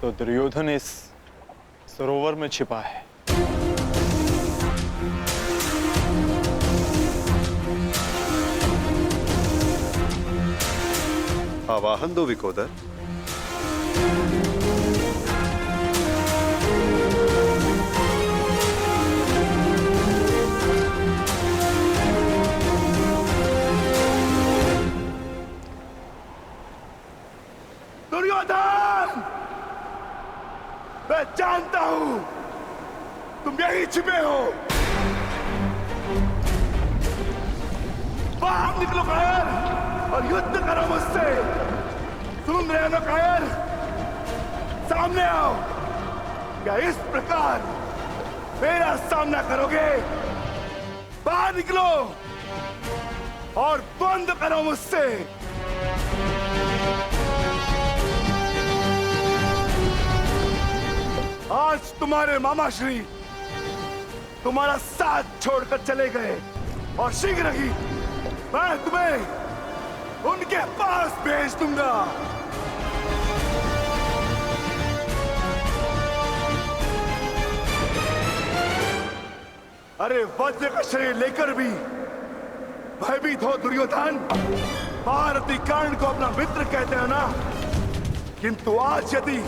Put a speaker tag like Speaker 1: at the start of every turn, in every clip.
Speaker 1: तो दुर्योधन इस सरोवर में छिपा है।
Speaker 2: आवाहन दो विकोदर।
Speaker 3: दुर्योधन, मैं जानता हूं तुम यहीं छिपे हो। बाहर निकलो कायर और युद्ध करो मुझसे। सुन रहे हो कायर? सामने आओ। क्या इस प्रकार मेरा सामना करोगे? बाहर निकलो और बंद करो मुझसे। आज तुम्हारे मामा श्री तुम्हारा साथ छोड़कर चले गए और शीघ्र ही मैं तुम्हें उनके पास भेज दूंगा। अरे वज्र का शरीर लेकर भी भयभीत हो दुर्योधन। भारती कर्ण को अपना मित्र कहते हैं ना, किंतु आज यदि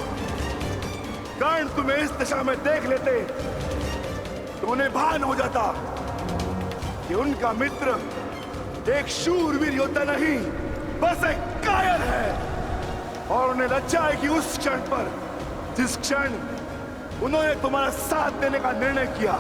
Speaker 3: कर्ण तुम्हें इस दिशा में देख लेते तो उन्हें भान हो जाता कि उनका मित्र एक शूरवीर योद्धा नहीं, बस एक कायर है। और उन्हें लज्जा आएगी उस क्षण पर जिस क्षण उन्होंने तुम्हारा साथ देने का निर्णय किया।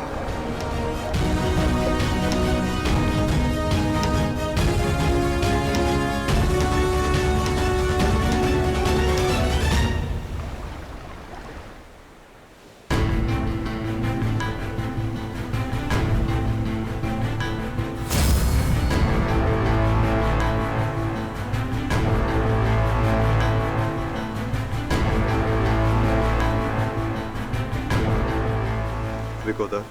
Speaker 2: विकोदर,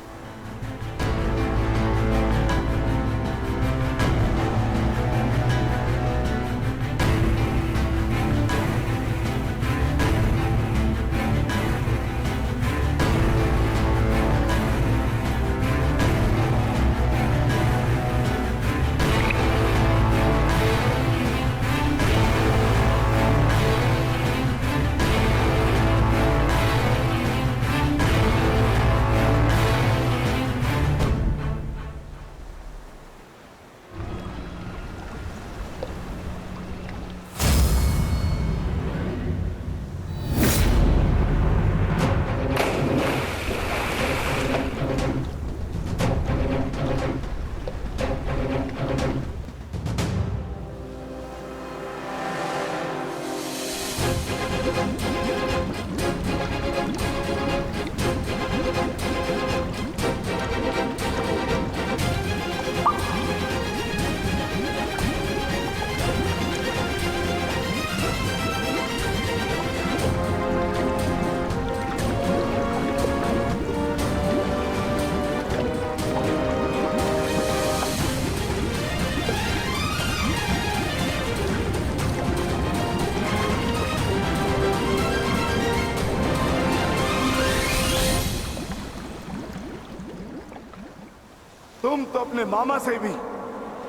Speaker 2: तुम तो अपने मामा से भी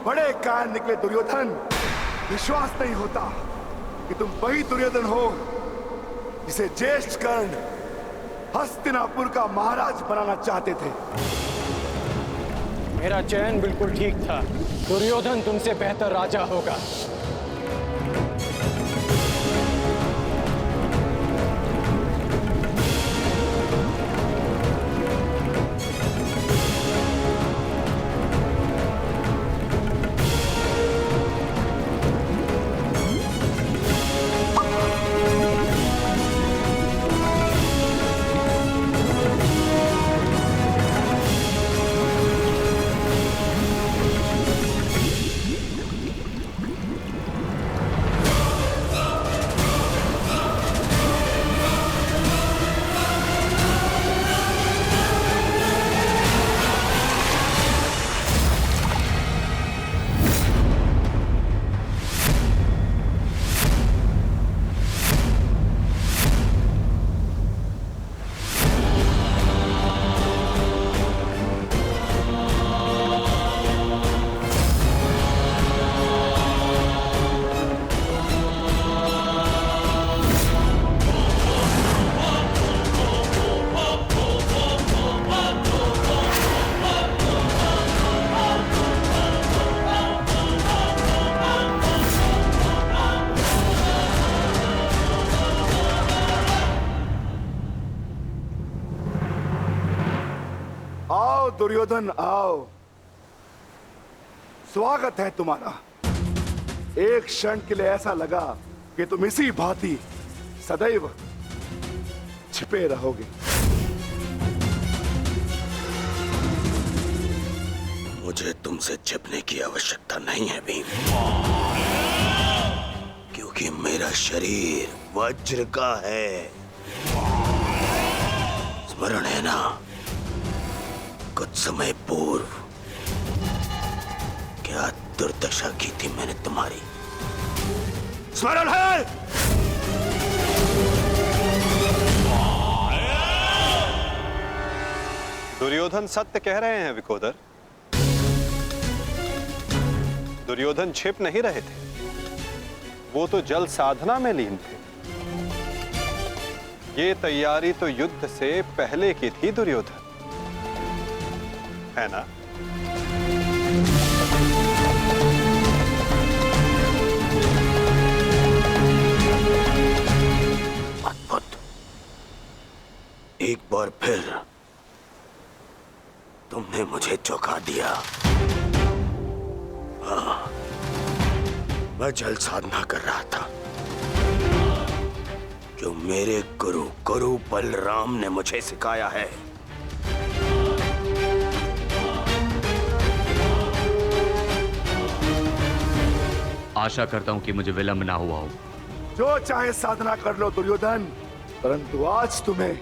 Speaker 2: बड़े कायर निकले दुर्योधन। विश्वास नहीं होता कि तुम वही दुर्योधन हो जिसे ज्येष्ठ कर्ण हस्तिनापुर का महाराज बनाना चाहते थे।
Speaker 4: मेरा चयन बिल्कुल ठीक था। दुर्योधन तुमसे बेहतर राजा होगा।
Speaker 2: दुर्योधन आओ, स्वागत है तुम्हारा। एक क्षण के लिए ऐसा लगा कि तुम इसी भांति सदैव छिपे रहोगे।
Speaker 5: मुझे तुमसे छिपने की आवश्यकता नहीं है भीम, क्योंकि मेरा शरीर वज्र का है। स्मरण है ना, कुछ समय पूर्व क्या दुर्दशा की थी मैंने तुम्हारी? स्मरण है?
Speaker 1: दुर्योधन सत्य कह रहे हैं विकोदर। दुर्योधन छिप नहीं रहे थे, वो तो जल साधना में लीन थे। ये तैयारी तो युद्ध से पहले की थी दुर्योधन, है ना?
Speaker 5: अद्भुत। एक बार फिर तुमने मुझे चौंका दिया। हाँ, मैं जल साधना कर रहा था जो मेरे गुरु बलराम ने मुझे सिखाया है।
Speaker 6: आशा करता हूं कि मुझे विलंब ना हुआ हो।
Speaker 2: जो चाहे साधना कर लो दुर्योधन, परंतु आज तुम्हें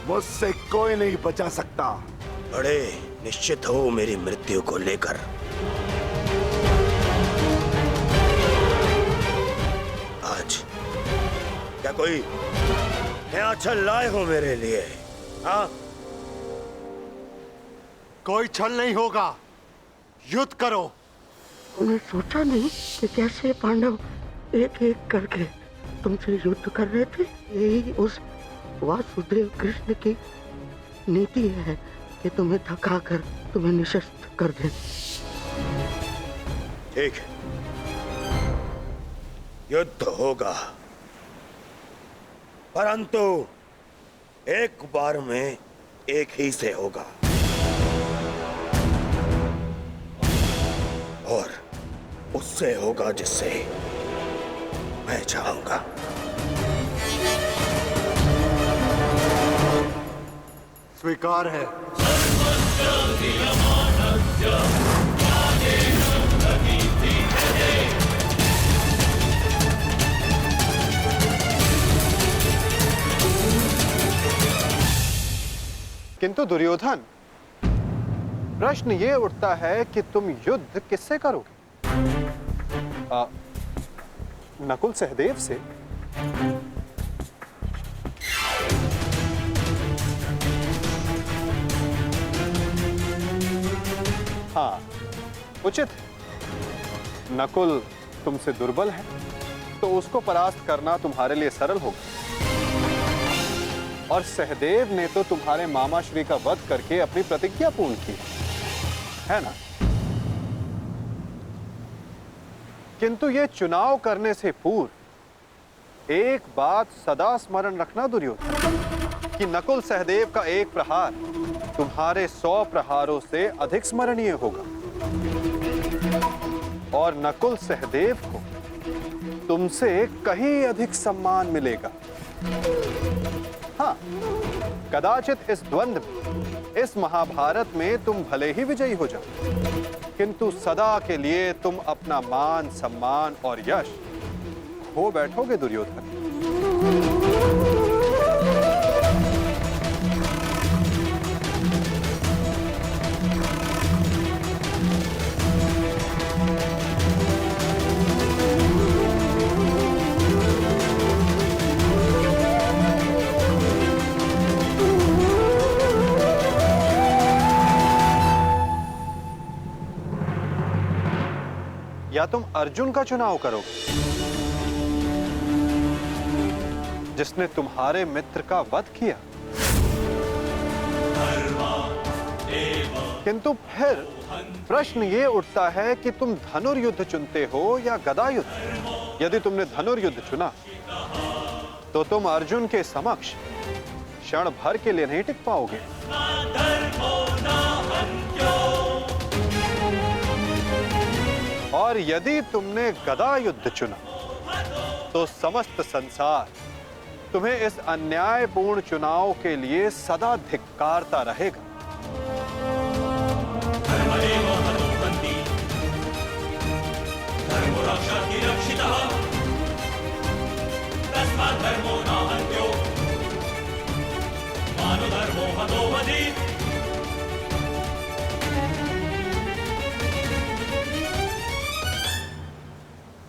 Speaker 2: मुझसे कोई नहीं बचा सकता।
Speaker 5: बड़े निश्चित हो मेरी मृत्यु को लेकर। आज क्या कोई नया छल लाए हो मेरे लिए? हाँ,
Speaker 3: कोई छल नहीं होगा, युद्ध करो।
Speaker 7: उन्हें सोचा नहीं कि कैसे पांडव एक एक करके तुमसे युद्ध कर रहे थे। यही उस वासुदेव कृष्ण की नीति है कि तुम्हें थकाकर तुम्हें निशस्त्र कर दे।
Speaker 5: ठीक है, युद्ध होगा, परंतु एक बार में एक ही से होगा, और उससे होगा जिससे मैं चाहूंगा।
Speaker 3: स्वीकार है।
Speaker 1: किंतु दुर्योधन, प्रश्न ये उठता है कि तुम युद्ध किससे करोगे? नकुल सहदेव से? हाँ, उचित है। नकुल तुमसे दुर्बल है, तो उसको परास्त करना तुम्हारे लिए सरल होगा। और सहदेव ने तो तुम्हारे मामा श्री का वध करके अपनी प्रतिज्ञा पूर्ण की है ना? किंतु ये चुनाव करने से पूर्व एक बात सदा स्मरण रखना दुर्योधन, कि नकुल सहदेव का एक प्रहार तुम्हारे 100 प्रहारों से अधिक स्मरणीय होगा, और नकुल सहदेव को तुमसे कहीं अधिक सम्मान मिलेगा। हाँ, कदाचित इस द्वंद्व में, इस महाभारत में तुम भले ही विजयी हो जाओ, किंतु सदा के लिए तुम अपना मान, सम्मान और यश खो बैठोगे दुर्योधन। या तुम अर्जुन का चुनाव करोगे, जिसने तुम्हारे मित्र का वध किया। किंतु फिर प्रश्न ये उठता है कि तुम धनुर्युद्ध चुनते हो या गदा युद्ध। यदि तुमने धनुर्युद्ध चुना तो तुम अर्जुन के समक्ष क्षण भर के लिए नहीं टिक पाओगे। और यदि तुमने गदा युद्ध चुना तो समस्त संसार तुम्हें इस अन्यायपूर्ण चुनाव के लिए सदा धिक्कारता रहेगा।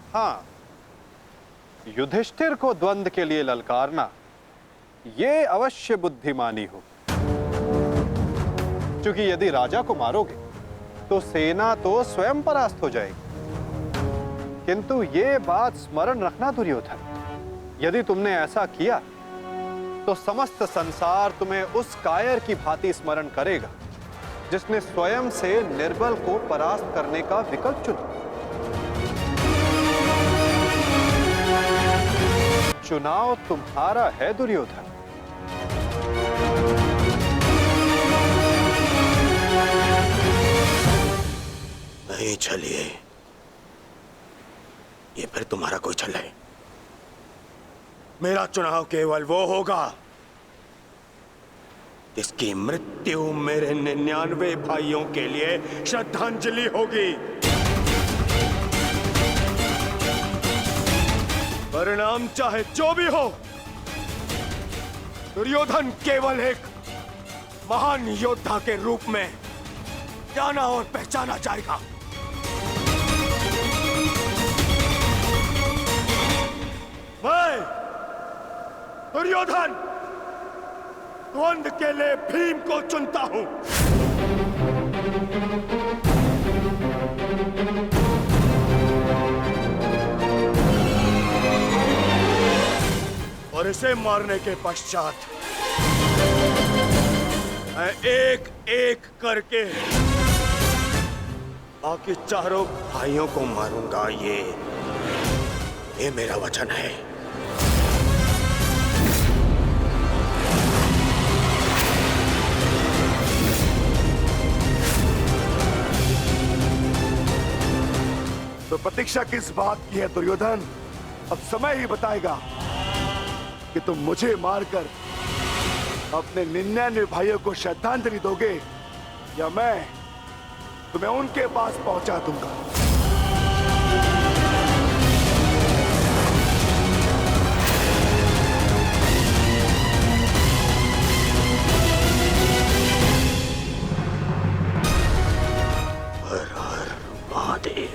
Speaker 1: हाँ, युधिष्ठिर को द्वंद्व के लिए ललकारना ये अवश्य बुद्धिमानी हो, क्योंकि यदि राजा को मारोगे तो सेना तो स्वयं परास्त हो जाएगी। किंतु ये बात स्मरण रखना दुर्योधन, यदि तुमने ऐसा किया तो समस्त संसार तुम्हें उस कायर की भांति स्मरण करेगा जिसने स्वयं से निर्बल को परास्त करने का विकल्प चुना। चुनाव तुम्हारा है दुर्योधन।
Speaker 5: नहीं चलिए, ये फिर तुम्हारा कोई छल है। मेरा चुनाव केवल वो होगा जिसकी मृत्यु मेरे 99 भाइयों के लिए श्रद्धांजलि होगी। परिणाम चाहे जो भी हो, दुर्योधन केवल एक महान योद्धा के रूप में जाना और पहचाना जाएगा। मैं दुर्योधन द्वंद्व के लिए भीम को चुनता हूं। और इसे मारने के पश्चात मैं एक एक करके बाकी चारों भाइयों को मारूंगा। ये मेरा वचन है।
Speaker 2: तो प्रतीक्षा किस बात की है दुर्योधन? अब समय ही बताएगा कि तुम मुझे मारकर अपने 99 भाइयों को श्रद्धांजलि दोगे या मैं तुम्हें उनके पास पहुंचा दूंगा।
Speaker 5: हर हर महादेव।